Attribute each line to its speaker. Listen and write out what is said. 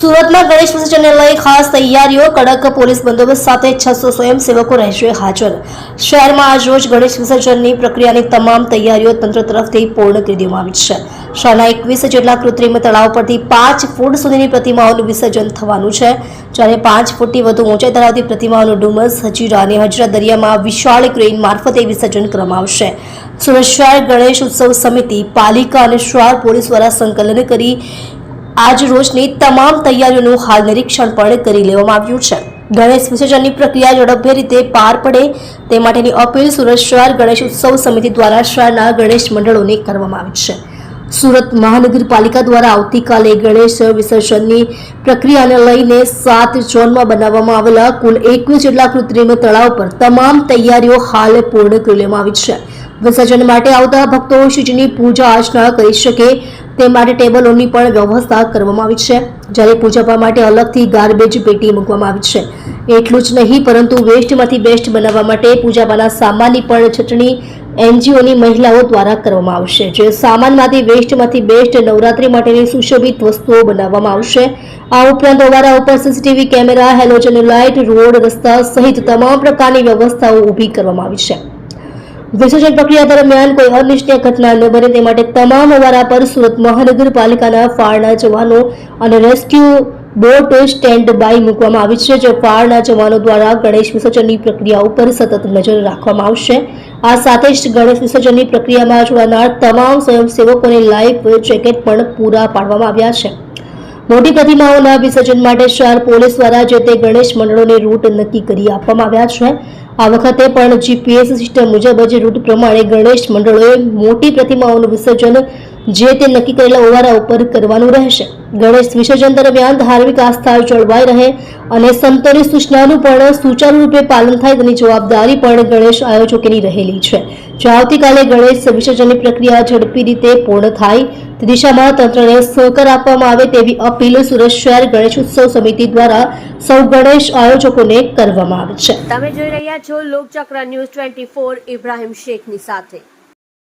Speaker 1: સુરતમાં ગણેશ વિસર્જનને લઈ ખાસ તૈયારીઓ, કડક પોલીસ બંદોબસ્ત સાથે 600 સ્વયંસેવકો રહેશે હાજર। શહેરમાં આજરોજ ગણેશ વિસર્જનની પ્રક્રિયાની તમામ તૈયારીઓ તંત્ર તરફથી પૂર્ણ કરી દેવામાં આવી છે। શહેરના 21 જેટલા કૃત્રિમ તળાવ પરથી 5 ફૂટ સુધીની પ્રતિમાઓનું વિસર્જન થવાનું છે, જ્યારે 5 ફૂટથી વધુ ઊંચાઈ ધરાવતી પ્રતિમાઓનું ડુમસ, હજીરા અને હજીરા દરિયામાં વિશાળ ક્રેન મારફતે વિસર્જન કરવામાં આવશે। સુરત શહેર ગણેશ ઉત્સવ સમિતિ, પાલિકા અને શહેર પોલીસ દ્વારા સંકલન કરી આજ રોજની તમામ તૈયારીઓનું હાલ નિરીક્ષણ પણ કરી લેવામાં આવ્યું છે। ગણેશ વિસર્જનની પ્રક્રિયા ઝડપભેર રીતે પાર પડે તે માટેની અપીલ સુરત શહેર ગણેશ ઉત્સવ સમિતિ દ્વારા શહેરના ગણેશ મંડળોને કરવામાં આવી છે। સુરત મહાનગરપાલિકા દ્વારા આવતીકાલે ગણેશ વિસર્જનની પ્રક્રિયાને લઈને 7 ઝોનમાં બનાવવામાં આવેલા કુલ 21 જેટલા કૃત્રિમ તળાવ પર તમામ તૈયારીઓ હાલ પૂર્ણ કરી લેવામાં આવી છે। વિસર્જન માટે આવતા ભક્તો શ્રીજીની પૂજા અર્ચના કરી શકે તે માટે ટેબલોની પણ વ્યવસ્થા કરવામાં આવી છે, જ્યારે પૂજા માટે અલગથી ગાર્બેજ પેટી મૂકવામાં આવી છે। એટલું જ નહીં પરંતુ વેસ્ટમાંથી બેસ્ટ બનાવવા માટે પૂજાપાના સામાનની પણ છટણી એનજીઓની મહિલાઓ દ્વારા કરવામાં આવશે, જે સામાનમાંથી વેસ્ટમાંથી બેસ્ટ નવરાત્રી માટેની સુશોભિત વસ્તુઓ બનાવવામાં આવશે। આ ઉપરાંત ઓવારા ઉપર CCTV camera, halogen light, road, રસ્તા સહિત તમામ પ્રકારની વ્યવસ્થાઓ ઊભી કરવામાં આવી છે। વિસર્જન પ્રક્રિયા દરમિયાન કોઈ અનિચ્છનીય ઘટના ન બને તે માટે તમામ ઓવારા પર સુરત મહાનગરપાલિકાના ફાયરના જવાનો અને રેસ્ક્યુ બોટ સ્ટેન્ડ બાય મૂકવામાં આવી છે, જે ફાયરના જવાનો દ્વારા ગણેશ વિસર્જનની પ્રક્રિયા ઉપર સતત નજર રાખવામાં આવશે। આ સાથે જ ગણેશ વિસર્જનની પ્રક્રિયામાં જોડાનાર તમામ સ્વયંસેવકોને લાઈફ જેકેટ પણ પૂરા પાડવામાં આવ્યા છે। મોટી પ્રતિમાઓના વિસર્જન માટે શહેર પોલીસ દ્વારા જે તે ગણેશ મંડળોને રૂટ નક્કી કરી આપવામાં આવ્યા છે। આ વખતે પણ જીપીએસ સિસ્ટમ મુજબ જ રૂટ પ્રમાણે ગણેશ મંડળોએ મોટી પ્રતિમાઓનું વિસર્જન જે તે નક્કી કરેલા ઓવારા ઉપર કરવાનું રહેશે। ગણેશ વિસર્જન દરમિયાન ધાર્મિક આસ્થા જળવાઈ રહે અને સંતોની સૂચનાનું પણ સુચારુ રૂપે પાલન થાય તેની જવાબદારી પણ ગણેશ આયોજકોની રહેલી છે। જો આવતીકાલે ગણેશ વિસર્જનની પ્રક્રિયા ઝડપી રીતે પૂર્ણ થાય તે દિશામાં તંત્રને સહકાર આપવામાં આવે તેવી અપીલ સુરત શહેર ગણેશ ઉત્સવ સમિતિ દ્વારા સૌ ગણેશ આયોજકોને કરવામાં આવે છે।
Speaker 2: તમે જોઈ રહ્યા છો લોકચક્ર ન્યૂઝ 24 ઇબ્રાહિમ શેખની સાથે।